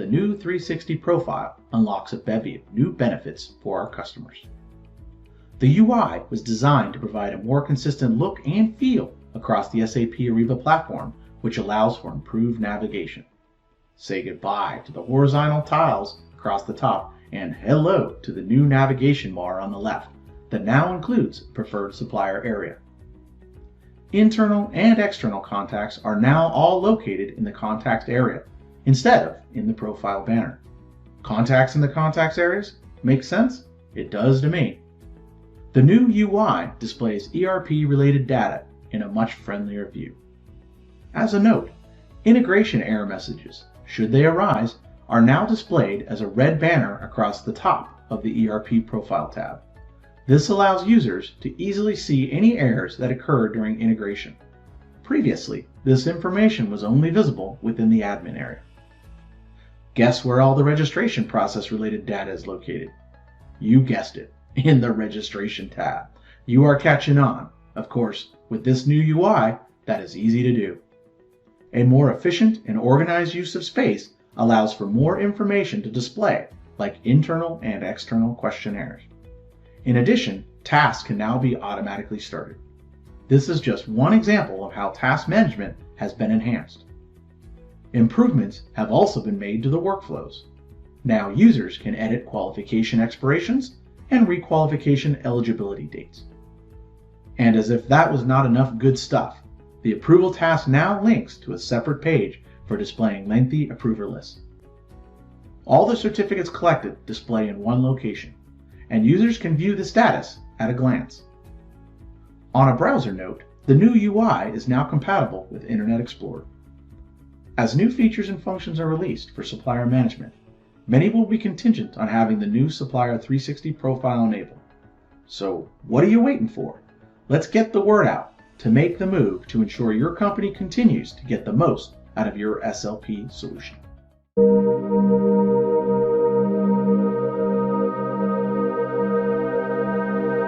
the new 360 profile unlocks a bevy of new benefits for our customers. The UI was designed to provide a more consistent look and feel across the SAP Ariba platform, which allows for improved navigation. Say goodbye to the horizontal tiles across the top and hello to the new navigation bar on the left that now includes preferred supplier area. Internal and external contacts are now all located in the contacts area instead of in the profile banner. Contacts in the contacts areas? Makes sense? It does to me. The new UI displays ERP-related data in a much friendlier view. As a note, integration error messages, should they arise, are now displayed as a red banner across the top of the ERP Profile tab. This allows users to easily see any errors that occurred during integration. Previously, this information was only visible within the admin area. Guess where all the registration process related data is located? You guessed it, in the registration tab. You are catching on. Of course, with this new UI, that is easy to do. A more efficient and organized use of space allows for more information to display, like internal and external questionnaires. In addition, tasks can now be automatically started. This is just one example of how task management has been enhanced. Improvements have also been made to the workflows. Now users can edit qualification expirations and requalification eligibility dates. And as if that was not enough good stuff, the approval task now links to a separate page for displaying lengthy approver lists. All the certificates collected display in one location, and users can view the status at a glance. On a browser note, the new UI is now compatible with Internet Explorer. As new features and functions are released for supplier management, many will be contingent on having the new Supplier 360 profile enabled. So what are you waiting for? Let's get the word out to make the move to ensure your company continues to get the most out of your SLP solution.